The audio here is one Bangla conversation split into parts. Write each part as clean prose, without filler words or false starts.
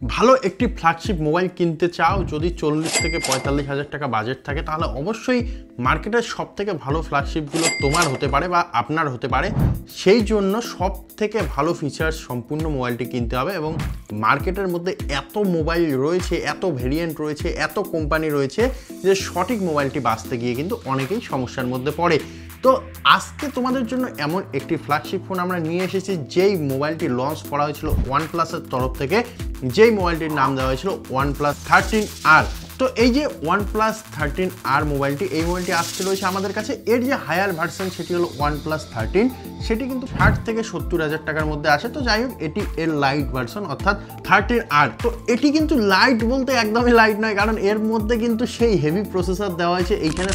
ভালো একটি ফ্ল্যাগশিপ মোবাইল কিনতে চাও যদি 40 থেকে 45 হাজার টাকা বাজেট থাকে তাহলে অবশ্যই মার্কেটের সবথেকে ভালো ফ্ল্যাগশিপগুলো তোমার হতে পারে বা আপনার হতে পারে। সেই জন্য সবথেকে ভালো ফিচার্স সম্পূর্ণ মোবাইলটি কিনতে হবে এবং মার্কেটের মধ্যে এত মোবাইল রয়েছে, এত ভেরিয়েন্ট রয়েছে, এত কোম্পানি রয়েছে যে সঠিক মোবাইলটি বাছতে গিয়ে কিন্তু অনেকেই সমস্যার মধ্যে পড়ে। তো আজকে তোমাদের জন্য এমন একটি ফ্ল্যাগশিপ ফোন আমরা নিয়ে এসেছি যেই মোবাইলটি লঞ্চ করা হয়েছিল ওয়ানপ্লাসের তরফ থেকে, যেই মোবাইলটির নাম দেওয়া হয়েছিল OnePlus 13R। তো এই যে OnePlus 13R মোবাইলটি, এই মোবাইলটি আসতে রয়েছে আমাদের কাছে। এর যে হায়ার ভার্সন সেটি হলো OnePlus 13, সেটি কিন্তু 60 থেকে 70 হাজার টাকার মধ্যে আসে। তো যাই হোক, এটি এর লাইট ভার্সন অর্থাৎ 13R। তো এটি কিন্তু লাইট বলতে একদমই লাইট নয়, কারণ এর মধ্যে কিন্তু সেই হেভি প্রসেসর দেওয়া হয়েছে। এইখানে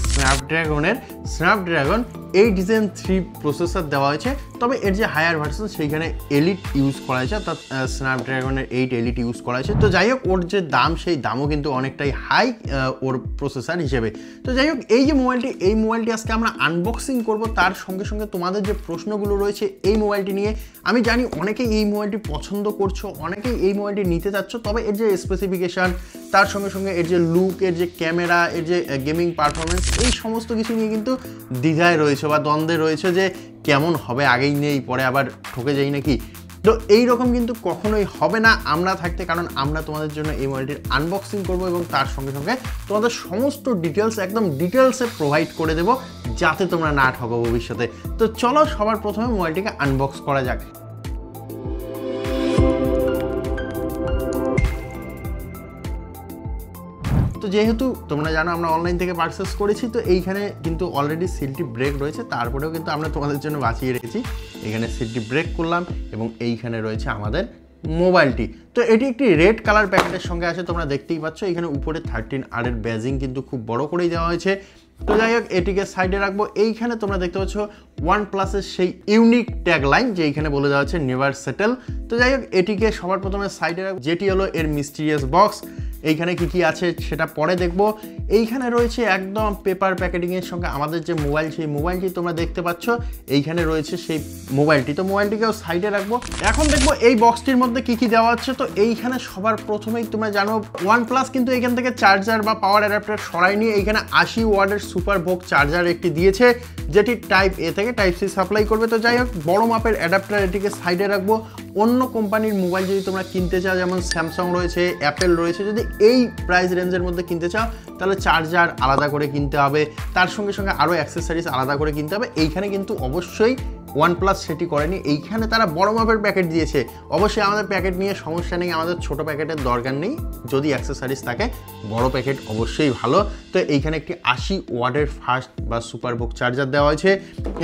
স্ন্যাপড্রাগন 8 Gen 3 প্রসেসর দেওয়া হয়েছে। তবে এর যে হায়ার ভার্সন সেইখানে এলিট ইউজ করা হয়েছে, অর্থাৎ স্ন্যাপড্রাগনের 8 এলিট ইউজ করা হয়েছে। তো যাই হোক, ওর যে দাম সেই দামও কিন্তু অনেকটাই হাই ওর প্রসেসর হিসেবে। তো যাই হোক, এই যে মোবাইলটি আজকে আমরা আনবক্সিং করব। তার সঙ্গে সঙ্গে তোমাদের যে প্রশ্নগুলো রয়েছে এই মোবাইলটি নিয়ে, আমি জানি অনেকেই এই মোবাইলটি পছন্দ করছো, অনেকেই এই মোবাইলটি নিতে চাচ্ছ। তবে এর যে স্পেসিফিকেশান, তার সঙ্গে সঙ্গে এর যে লুক, এর যে ক্যামেরা, এর যে গেমিং পারফরমেন্স, এই সমস্ত কিছু নিয়ে কিন্তু দ্বিধায় রয়েছে বা দ্বন্দ্বে রয়েছে যে কেমন হবে, আগেই নেই পরে আবার ঠকে যাই নাকি। তো এইরকম কিন্তু কখনোই হবে না আমরা থাকতে, কারণ আমরা তোমাদের জন্য এই মোবাইলটির আনবক্সিং করব এবং তার সঙ্গে সঙ্গে তোমাদের সমস্ত ডিটেলস একদম ডিটেলসে প্রোভাইড করে দেবো, যাতে তোমরা না ঠকো ভবিষ্যতে। তো চলো সবার প্রথমে মোবাইলটিকে আনবক্স করা যাক। তো যেহেতু তোমরা জানো আমরা অনলাইন থেকে পারচেস করেছি, তো এইখানে কিন্তু অলরেডি সিলটি ব্রেক রয়েছে। তারপরেও কিন্তু আমরা তোমাদের জন্য বাঁচিয়ে রেখেছি। এখানে সিলটি ব্রেক করলাম এবং এইখানে রয়েছে আমাদের মোবাইলটি। তো এটি একটি রেড কালার প্যাকেটের সঙ্গে আছে, তোমরা দেখতেই পাচ্ছ। এখানে উপরে 13R এর ব্যাজিং কিন্তু খুব বড় করেই দেওয়া হয়েছে। তো যাই হোক, এটিকে সাইডে রাখবো। এইখানে তোমরা দেখতে পাচ্ছ OnePlus-এর সেই ইউনিক ট্যাগ লাইন, যে এইখানে বলে দেওয়া হচ্ছে নেভার সেটেল। তো যাই হোক, এটিকে সবার প্রথমে সাইডে রাখবো, যেটি হলো এর মিস্টিরিয়াস বক্স। এইখানে কি আছে সেটা পরে দেখবো। এইখানে রয়েছে একদম পেপার প্যাকেটিংয়ের সঙ্গে আমাদের যে মোবাইল, সেই মোবাইলটি তোমরা দেখতে পাচ্ছ। এইখানে রয়েছে সেই মোবাইলটি, তো মোবাইলটিকেও সাইডে রাখবো। এখন দেখবো এই বক্সটির মধ্যে কি দেওয়া হচ্ছে। তো এইখানে সবার প্রথমেই তোমরা জানো OnePlus কিন্তু এখান থেকে চার্জার বা পাওয়ার অ্যাডাপ্টার সরাই নিয়ে এইখানে 80 ওয়াটের সুপার ভোগ চার্জার একটি দিয়েছে, যেটি টাইপ এ থেকে টাইপ সি সাপ্লাই করবে। তো যাই হোক, বড় মাপের অ্যাডাপ্টার, এটিকে সাইডে রাখবো। অন্য কোম্পানির মোবাইল যদি তোমরা কিনতে চাও, যেমন স্যামসাং রয়েছে, অ্যাপেল রয়েছে, যদি এই প্রাইস রেঞ্জের মধ্যে কিনতে চাও তাহলে চার্জার আলাদা করে কিনতে হবে, তার সঙ্গে সঙ্গে আরও অ্যাক্সেসরিজ আলাদা করে কিনতে হবে। এইখানে কিন্তু অবশ্যই OnePlus সেটি করেনি। এইখানে তারা বড় মাপের প্যাকেট দিয়েছে। অবশ্যই আমাদের প্যাকেট নিয়ে সমস্যা নেই, আমাদের ছোট প্যাকেটের দরকার নেই। যদি অ্যাক্সেসরিজ থাকে বড় প্যাকেট অবশ্যই ভালো। তো এইখানে একটি 80 ওয়াটের ফাস্ট বা সুপার বুক চার্জার দেওয়া হয়েছে,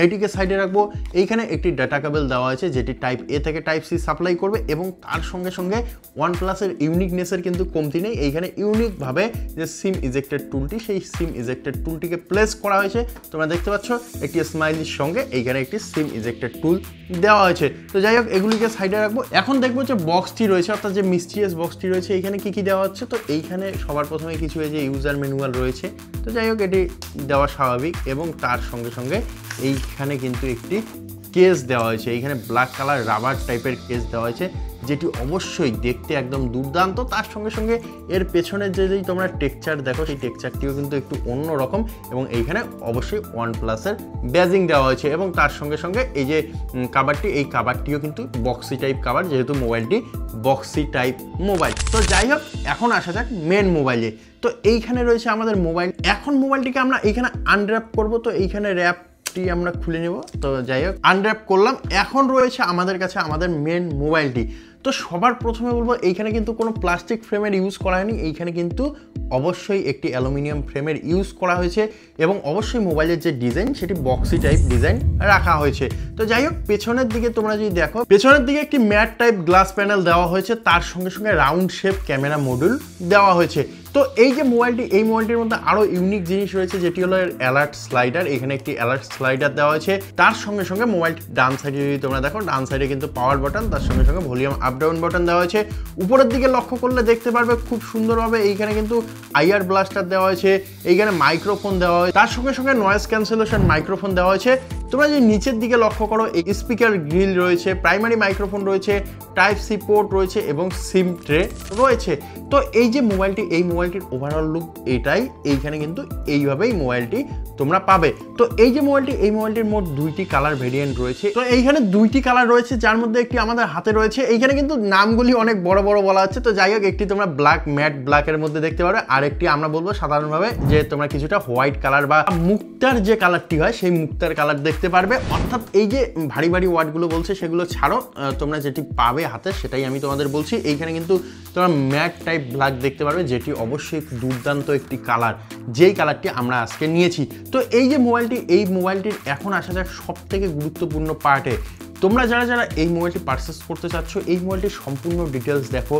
এইটিকে সাইডে রাখবো। এইখানে একটি ডাটা কেবল দেওয়া হয়েছে, যেটি টাইপ এ থেকে টাইপ সি সাপ্লাই করবে এবং তার সঙ্গে সঙ্গে OnePlus-এর ইউনিকনেসের কিন্তু কমতি নেই। এইখানে ইউনিকভাবে যে সিম ইজেক্টেড টুলটি, সেই সিম ইজেক্টেড টুলটিকে প্লেস করা হয়েছে। তোমরা দেখতে পাচ্ছ একটি স্মাইলির সঙ্গে এইখানে একটি সিম ইজেক্টেড টুল দেওয়া হয়েছে। তো যাই হোক, এগুলিকে সাইডে রাখবো। এখন দেখবো যে বক্সটি রয়েছে, অর্থাৎ যে মিস্টিরিয়াস বক্সটি রয়েছে, এইখানে কি দেওয়া হচ্ছে। তো এইখানে সবার প্রথমে কিছু এই যে ইউজার ম্যানুয়াল রয়েছে। তো যাই হোক, এটি দেওয়া স্বাভাবিক এবং তার সঙ্গে সঙ্গে এইখানে কিন্তু একটি কেস দেওয়া হয়েছে। এইখানে ব্ল্যাক কালার রাবার টাইপের কেস দেওয়া হয়েছে, যেটি অবশ্যই দেখতে একদম দুর্দান্ত। তার সঙ্গে সঙ্গে এর পেছনের যদি তোমরা টেক্সচার দেখো, সেই টেক্সচারটিও কিন্তু একটু অন্য রকম এবং এইখানে অবশ্যই OnePlus-এর ব্যাজিং দেওয়া হয়েছে এবং তার সঙ্গে সঙ্গে এই যে কাভারটি, এই কাভারটিও কিন্তু বক্সি টাইপ কাভার, যেহেতু মোবাইলটি বক্সি টাইপ মোবাইল। তো যাই হোক, এখন আসা যাক মেন মোবাইলে। তো এইখানে রয়েছে আমাদের মোবাইল। এখন মোবাইলটিকে আমরা এইখানে আনর্যাপ করব। তো এইখানে র্যাপটি আমরা খুলে নেব। তো যাই হোক, আনর্যাপ করলাম। এখন রয়েছে আমাদের কাছে আমাদের মেন মোবাইলটি। তো সবার প্রথমে বলবো, এইখানে কিন্তু কোনো প্লাস্টিক ফ্রেমের ইউজ করা হয়নি। এইখানে কিন্তু অবশ্যই একটি অ্যালুমিনিয়াম ফ্রেমের ইউজ করা হয়েছে এবং অবশ্যই মোবাইলের যে ডিজাইন সেটি বক্সি টাইপ ডিজাইন রাখা হয়েছে। তো যাই হোক, পেছনের দিকে তোমরা যদি দেখো, পেছনের দিকে একটি ম্যাট টাইপ গ্লাস প্যানেল দেওয়া হয়েছে, তার সঙ্গে সঙ্গে রাউন্ড শেপ ক্যামেরা মডিউল দেওয়া হয়েছে। তো এই যে মোবাইলটি, এই মোবাইলটির মধ্যে আরও ইউনিক জিনিস রয়েছে, যেটি হলো এর অ্যালার্ট স্লাইডার। এখানে একটি অ্যালার্ট স্লাইডার দেওয়া হয়েছে। তার সঙ্গে সঙ্গে মোবাইলটি ডান সাইডে যদি তোমরা দেখো, ডান সাইডে কিন্তু পাওয়ার বাটন, তার সঙ্গে সঙ্গে ভলিউম আপ ডাউন বাটন দেওয়া হয়েছে। উপরের দিকে লক্ষ্য করলে দেখতে পারবে খুব সুন্দরভাবে এইখানে কিন্তু আইআর ব্লাস্টার দেওয়া হয়েছে, এইখানে মাইক্রোফোন দেওয়া হয়েছে, তার সঙ্গে সঙ্গে নয়েজ ক্যান্সেলেশন মাইক্রোফোন দেওয়া হয়েছে তোমরা যদি নিচের দিকে লক্ষ্য করো, এই স্পিকার গ্রিল রয়েছে, প্রাইমারি মাইক্রোফোন রয়েছে, টাইপ সি পোর্ট রয়েছে এবং সিম ট্রে রয়েছে। তো এই যে মোবাইলটি, এই মোবাইলটির ওভারঅল লুক এটাই। এইখানে কিন্তু এইভাবেই মোবাইলটি তোমরা পাবে। তো এই যে মোবাইলটি, এই মোবাইলটির মোট 2টি কালার ভেরিয়েন্ট রয়েছে। তো এইখানে 2টি কালার রয়েছে, যার মধ্যে একটি আমাদের হাতে রয়েছে। এইখানে কিন্তু নামগুলি অনেক বড় বড় বলা হচ্ছে, তো যাই হোক, একটি তোমরা ব্ল্যাক ম্যাট ব্ল্যাকের মধ্যে দেখতে পারবে, আর একটি আমরা বলবো সাধারণভাবে যে তোমরা কিছুটা হোয়াইট কালার বা মুক্তার যে কালারটি হয় সেই মুক্তার কালার দেখতে পারবে। অর্থাৎ এই যে ভারী ভারী ওয়ার্ডগুলো বলছে সেগুলো ছাড়ো, তোমরা যেটি পাবে হাতে সেটাই আমি তোমাদের বলছি। এইখানে কিন্তু তোমরা ম্যাট টাইপ ব্ল্যাক দেখতে পারবে, যেটি অবশ্যই দুর্দান্ত একটি কালার, যেই কালারটি আমরা আজকে নিয়েছি। তো এই যে মোবাইলটি, এই মোবাইলটির এখন আসা যাক সব থেকে গুরুত্বপূর্ণ পার্টে। তোমরা যারা যারা এই মোবাইলটি পারচেস করতে চাচ্ছ, এই মোবাইলটির সম্পূর্ণ ডিটেলস দেখো।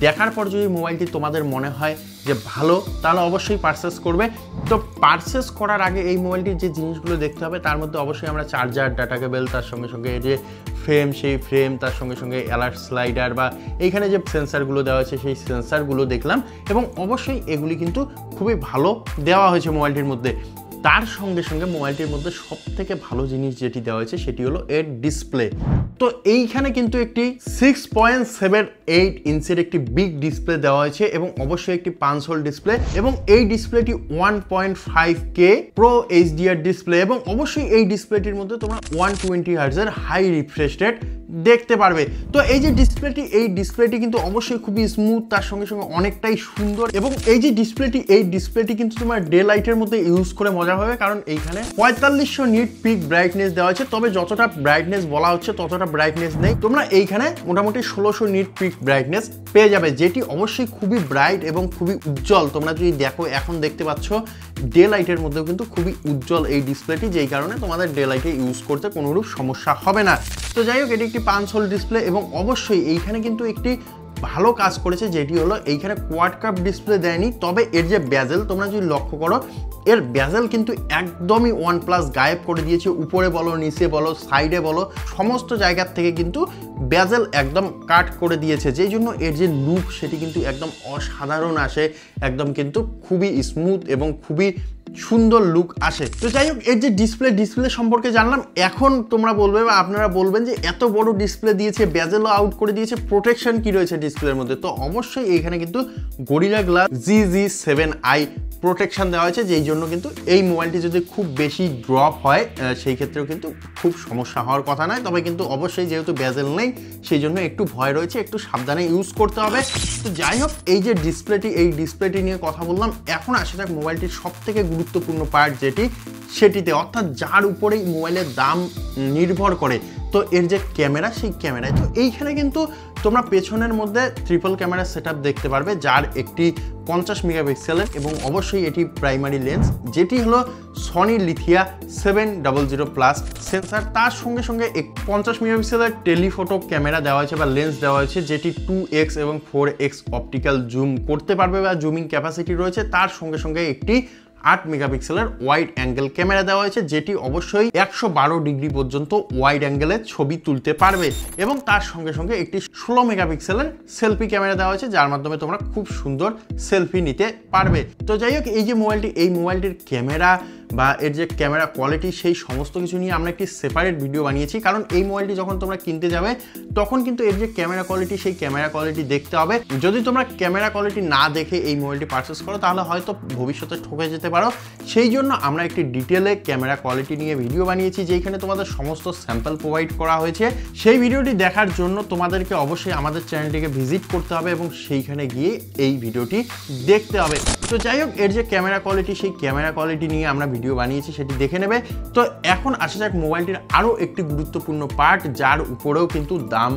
দেখার পর যদি মোবাইলটি তোমাদের মনে হয় যে ভালো, তাহলে অবশ্যই পারচেস করবে। তো পারচেস করার আগে এই মোবাইলটির যে জিনিসগুলো দেখতে হবে, তার মধ্যে অবশ্যই আমরা চার্জার, ডাটা কেবল, তার সঙ্গে সঙ্গে যে ফ্রেম, সেই ফ্রেম, তার সঙ্গে সঙ্গে অ্যালার্ট স্লাইডার বা এইখানে যে সেন্সারগুলো দেওয়া হয়েছে সেই সেন্সারগুলো দেখলাম, এবং অবশ্যই এগুলি কিন্তু খুবই ভালো দেওয়া হয়েছে মোবাইলটির মধ্যে। তার সঙ্গে সঙ্গে মোবাইলটির মধ্যে সব থেকে ভালো জিনিস যেটি দেওয়া হয়েছে সেটি হলো এর ডিসপ্লে। তো এইখানে কিন্তু একটি 6.78 ইঞ্চের একটি বিগ ডিসপ্লে দেওয়া হয়েছে এবং অবশ্যই একটি 5 হোল ডিসপ্লে, এবং এই ডিসপ্লেটি 1.5K প্রো HDR ডিসপ্লে, এবং অবশ্যই এই ডিসপ্লেটির মধ্যে তোমরা 120 হার্টজের হাই রিফ্রেশ রেট দেখতে পারবে। তো এই যে ডিসপ্লেটি, এই ডিসপ্লেটি কিন্তু অবশ্যই খুবই স্মুথ, তার সঙ্গে সঙ্গে অনেকটাই সুন্দর, এবং এই যে ডিসপ্লেটি, এই ডিসপ্লেটি কিন্তু তোমার ডে লাইটের মধ্যে ইউজ করে মজা হবে, কারণ এইখানে 4500 নিট পিক ব্রাইটনেস দেওয়া হয়েছে। তবে যতটা ব্রাইটনেস বলা হচ্ছে ততটা ব্রাইটনেস নেই, তোমরা এইখানে মোটামুটি 1600 নিট পিক ব্রাইটনেস পেয়ে যাবে, যেটি অবশ্যই খুবই ব্রাইট এবং খুবই উজ্জ্বল। তোমরা যদি দেখো, এখন দেখতে পাচ্ছ ডে লাইটের মধ্যেও কিন্তু খুবই উজ্জ্বল এই ডিসপ্লেটি, যেই কারণে তোমাদের ডে লাইটে ইউজ করতে কোনোরূপ সমস্যা হবে না। তো যাই হোক, এটি একটি 5 হোল ডিসপ্লে, এবং অবশ্যই এইখানে কিন্তু একটি ভালো কাজ করেছে, যেটি হলো এইখানে কোয়াড কাপ ডিসপ্লে দেয়নি। তবে এর যে ব্যাজেল, তোমরা যদি লক্ষ্য করো, এর ব্যাজেল কিন্তু একদমই OnePlus গায়েব করে দিয়েছে। উপরে বলো, নিচে বলো, সাইডে বলো, সমস্ত জায়গার থেকে কিন্তু ব্যাজেল একদম কাট করে দিয়েছে, যেই জন্য এর যে লুক সেটি কিন্তু একদম অসাধারণ আসে, একদম কিন্তু খুবই স্মুথ এবং খুবই সুন্দর লুক আসে। তো যাই হোক, এর যে ডিসপ্লে সম্পর্কে জানলাম। এখন তোমরা বলবে বা আপনারা বলবেন যে এত বড় ডিসপ্লে দিয়েছে, ব্যাজেলও আউট করে দিয়েছে, প্রোটেকশন কি রয়েছে ডিসপ্লের মধ্যে? তো অবশ্যই এইখানে কিন্তু গরিলা গ্লাস GG7i প্রোটেকশন দেওয়া হয়েছে, যেই জন্য কিন্তু এই মোবাইলটি যদি খুব বেশি ড্রপ হয় সেই ক্ষেত্রেও কিন্তু খুব সমস্যা হওয়ার কথা নয়। তবে কিন্তু অবশ্যই যেহেতু ব্যাজেল নেই, সেই জন্য একটু ভয় রয়েছে, একটু সাবধানে ইউজ করতে হবে। তো যাই হোক, এই যে ডিসপ্লেটি, এই ডিসপ্লেটি নিয়ে কথা বললাম। এখন আসা যাক মোবাইলটির সব থেকে গুরুত্বপূর্ণ পার্ট যেটি, সেটিতে, অর্থাৎ যার উপরেই মোবাইলের দাম নির্ভর করে। তো এর যে ক্যামেরা, সেই ক্যামেরায় তো এইখানে কিন্তু তোমরা পেছনের মধ্যে ট্রিপল ক্যামেরা সেটআপ দেখতে পারবে, যার একটি 50 মেগাপিক্সেলের, এবং অবশ্যই এটি প্রাইমারি লেন্স, যেটি হলো সনি লিথিয়া 700+ সেন্সার। তার সঙ্গে সঙ্গে 50 মেগাপিক্সেলের টেলিফটো ক্যামেরা দেওয়া হয়েছে বা লেন্স দেওয়া হয়েছে, যেটি 2x এবং 4x অপটিক্যাল জুম করতে পারবে বা জুমিং ক্যাপাসিটি রয়েছে। তার সঙ্গে সঙ্গে একটি 8 মেগাপিক্সেলের ওয়াইড অ্যাঙ্গেল ক্যামেরা দেওয়া হয়েছে, যেটি অবশ্যই 112 ডিগ্রি পর্যন্ত ওয়াইড অ্যাঙ্গেলের ছবি তুলতে পারবে, এবং তার সঙ্গে সঙ্গে একটি 16 মেগাপিক্সেলের সেলফি ক্যামেরা দেওয়া হয়েছে, যার মাধ্যমে তোমরা খুব সুন্দর সেলফি নিতে পারবে। তো যাই হোক, এই যে মোবাইলটি, এই মোবাইলটির ক্যামেরা বা এর যে ক্যামেরা কোয়ালিটি, সেই সমস্ত কিছু নিয়ে আমরা একটি সেপারেট ভিডিও বানিয়েছি, কারণ এই মোবাইলটি যখন তোমরা কিনতে যাবে তখন কিন্তু এর যে ক্যামেরা কোয়ালিটি, সেই ক্যামেরা কোয়ালিটি দেখতে হবে। যদি তোমরা ক্যামেরা কোয়ালিটি না দেখে এই মোবাইলটি পারচেস করো, তাহলে হয়তো ভবিষ্যতে ঠকে যেতে পারো। সেই জন্য আমরা একটি ডিটেলে ক্যামেরা কোয়ালিটি নিয়ে ভিডিও বানিয়েছি, যেখানে তোমাদের সমস্ত স্যাম্পল প্রোভাইড করা হয়েছে। সেই ভিডিওটি দেখার জন্য তোমাদেরকে অবশ্যই আমাদের চ্যানেলটিকে ভিজিট করতে হবে এবং সেইখানে গিয়ে এই ভিডিওটি দেখতে হবে। তো যাই হোক, এর যে ক্যামেরা কোয়ালিটি, সেই ক্যামেরা কোয়ালিটি নিয়ে আমরা ভিডিও বানিয়েছি, সেটি দেখে নেবে। তো এখন আসা যাক মোবাইলটির আরও একটি গুরুত্বপূর্ণ পার্ট, যার উপরেও কিন্তু দাম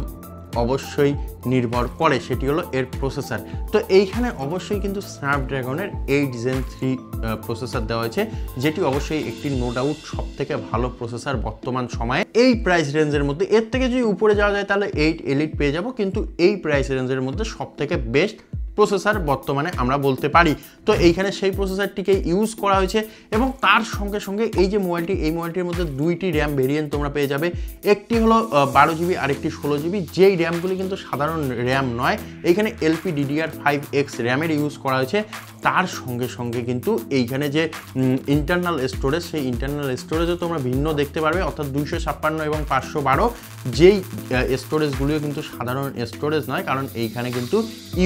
অবশ্যই নির্ভর করে, সেটি হলো এর প্রসেসর। তো এইখানে অবশ্যই কিন্তু স্ন্যাপড্রাগনের 8 Gen 3 প্রসেসর দেওয়া হয়েছে, যেটি অবশ্যই একটি নো ডাউট সব থেকে ভালো প্রসেসর বর্তমান সময়ে এই প্রাইস রেঞ্জের মধ্যে। এর থেকে যদি উপরে যাওয়া যায় তাহলে 8 Elite পেয়ে যাব, কিন্তু এই প্রাইস রেঞ্জের মধ্যে সব থেকে বেস্ট প্রসেসর বর্তমানে আমরা বলতে পারি। তো এইখানে সেই প্রসেসরটিকে ইউজ করা হয়েছে এবং তার সঙ্গে সঙ্গে এই যে মোবাইলটি, এই মোবাইলটির মধ্যে দুইটি র্যাম ভেরিয়েন্ট তোমরা পেয়ে যাবে। একটি হলো 12 GB আর একটি 16 GB, যেই র্যামগুলি কিন্তু সাধারণ র্যাম নয়, এইখানে LPDDR5X র্যামের ইউজ করা হয়েছে। তার সঙ্গে সঙ্গে কিন্তু এইখানে যে ইন্টারনাল স্টোরেজ, সেই ইন্টারনাল স্টোরেজও তোমরা ভিন্ন দেখতে পারবে, অর্থাৎ 256 এবং 512, যেই স্টোরেজগুলিও কিন্তু সাধারণ স্টোরেজ নয়, কারণ এইখানে কিন্তু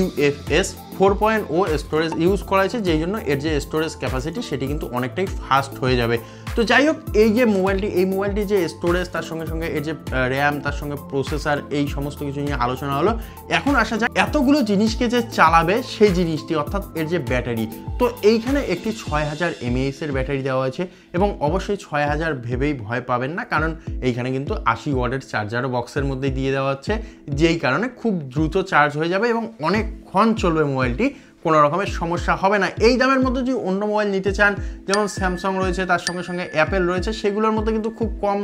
UFS 4.0 স্টোরেজ ইউজ করা হয়েছে, যেই জন্য এর যে স্টোরেজ ক্যাপাসিটি সেটি কিন্তু অনেকটাই ফাস্ট হয়ে যাবে। তো যাই হোক, এই যে মোবাইলটি, এই মোবাইলটি যে স্টোরেজ, তার সঙ্গে সঙ্গে এর যে র্যাম, তার সঙ্গে প্রসেসর, এই সমস্ত কিছু নিয়ে আলোচনা হলো। এখন আসা যায় এতগুলো জিনিসকে যে চালাবে সেই জিনিসটি, অর্থাৎ এর যে ব্যাটারি। তো এইখানে একটি 6000 mAh এর ব্যাটারি দেওয়া হয়েছে এবং অবশ্যই 6000 ভেবেই ভয় পাবেন না, কারণ এইখানে কিন্তু 80 ওয়াটের চার্জারও বক্সের মধ্যে দিয়ে দেওয়া হচ্ছে, যেই কারণে খুব দ্রুত চার্জ হয়ে যাবে এবং অনেকক্ষণ চলবে মোবাইলটি, কোনো রকমের সমস্যা হবে না। এই দামের মধ্যে যদি অন্য মোবাইল নিতে চান, যেমন স্যামসাং রয়েছে, তার সঙ্গে সঙ্গে অ্যাপেল রয়েছে, সেগুলোর মধ্যে কিন্তু খুব কম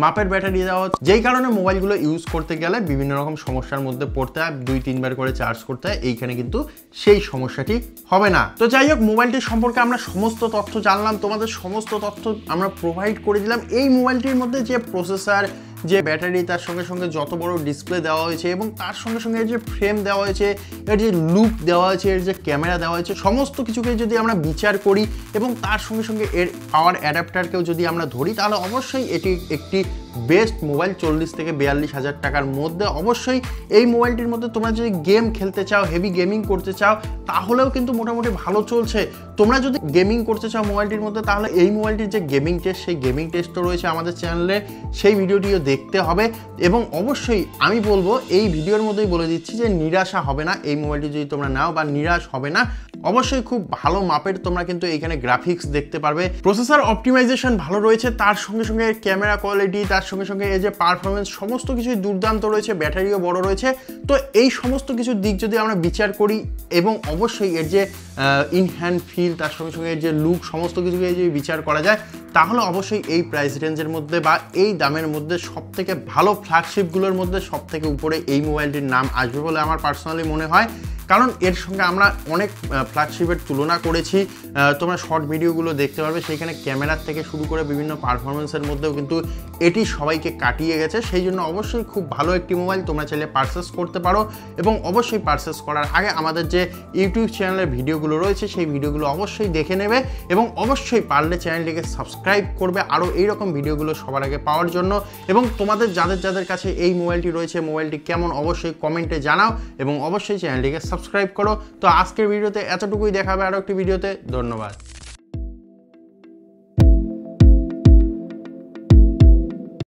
মাপের ব্যাটারি দেওয়া হচ্ছে, যেই কারণে মোবাইলগুলো ইউজ করতে গেলে বিভিন্ন রকম সমস্যার মধ্যে পড়তে হয়, 2-3 বার করে চার্জ করতে হয়। এইখানে কিন্তু সেই সমস্যাটি হবে না। তো যাই হোক, মোবাইলটির সম্পর্কে আমরা সমস্ত তথ্য জানলাম, তোমাদের সমস্ত তথ্য আমরা প্রোভাইড করে দিলাম। এই মোবাইলটির মধ্যে যে প্রসেসর, যে ব্যাটারি, তার সঙ্গে সঙ্গে যত বড় ডিসপ্লে দেওয়া হয়েছে এবং তার সঙ্গে সঙ্গে এর যে ফ্রেম দেওয়া হয়েছে, এর যে লুক দেওয়া হয়েছে, এর যে ক্যামেরা দেওয়া হয়েছে, সমস্ত কিছুকে যদি আমরা বিচার করি এবং তার সঙ্গে সঙ্গে এর পাওয়ার অ্যাডাপ্টারকেও যদি আমরা ধরি, তাহলে অবশ্যই এটি একটি বেস্ট মোবাইল। 40 থেকে 42 হাজার টাকার মধ্যে অবশ্যই এই মোবাইলটির মধ্যে তোমরা যদি গেম খেলতে চাও, হেভি গেমিং করতে চাও, তাহলেও কিন্তু মোটামুটি ভালো চলছে। তোমরা যদি গেমিং করতে চাও মোবাইলটির মধ্যে, তাহলে এই মোবাইলটির যে গেমিং টেস্ট, সেই গেমিং টেস্টও রয়েছে আমাদের চ্যানেলে, সেই ভিডিওটিও দেখতে হবে। এবং অবশ্যই আমি বলবো, এই ভিডিওর মধ্যেই বলে দিচ্ছি যে নিরাশা হবে না এই মোবাইলটি যদি তোমরা নাও, বা নিরাশ হবে না। অবশ্যই খুব ভালো মাপের তোমরা কিন্তু এইখানে গ্রাফিক্স দেখতে পারবে, প্রসেসর অপটিমাইজেশন ভালো রয়েছে, তার সঙ্গে সঙ্গে ক্যামেরা কোয়ালিটি, তার সঙ্গে সঙ্গে এই যে পারফরমেন্স, সমস্ত কিছুই দুর্দান্ত রয়েছে, ব্যাটারিও বড় রয়েছে। তো এই সমস্ত কিছু দিক যদি আমরা বিচার করি এবং অবশ্যই এর যে ইন হ্যান্ড ফিল, তার সঙ্গে সঙ্গে এর যে লুক, সমস্ত কিছুকে যদি বিচার করা যায়, তাহলে অবশ্যই এই প্রাইস রেঞ্জের মধ্যে বা এই দামের মধ্যে সবথেকে ভালো ফ্ল্যাগশিপগুলোর মধ্যে সবথেকে উপরে এই মোবাইলটির নাম আসবে বলে আমার পার্সোনালি মনে হয়। কারণ এর সঙ্গে আমরা অনেক ফ্ল্যাগশিপের তুলনা করেছি, তোমরা শর্ট ভিডিওগুলো দেখতে পারবে, সেইখানে ক্যামেরার থেকে শুরু করে বিভিন্ন পারফরমেন্সের মধ্যেও কিন্তু এটি সবাইকে কাটিয়ে গেছে। সেই জন্য অবশ্যই খুব ভালো একটি মোবাইল, তোমরা চাইলে পারচেস করতে পারো। এবং অবশ্যই পারচেস করার আগে আমাদের যে ইউটিউব চ্যানেলের ভিডিওগুলো রয়েছে, সেই ভিডিওগুলো অবশ্যই দেখে নেবে এবং অবশ্যই পারলে চ্যানেলটিকে সাবস্ক্রাইব করবে আরও এইরকম ভিডিওগুলো সবার আগে পাওয়ার জন্য। এবং তোমাদের যাদের কাছে এই মোবাইলটি রয়েছে, মোবাইলটি কেমন অবশ্যই কমেন্টে জানাও এবং অবশ্যই চ্যানেলটিকে সাবস্ক্রাইব করো। তো আজকের ভিডিওতে এতটুকুই, দেখাবে আরও একটি ভিডিওতে। ধন্যবাদ।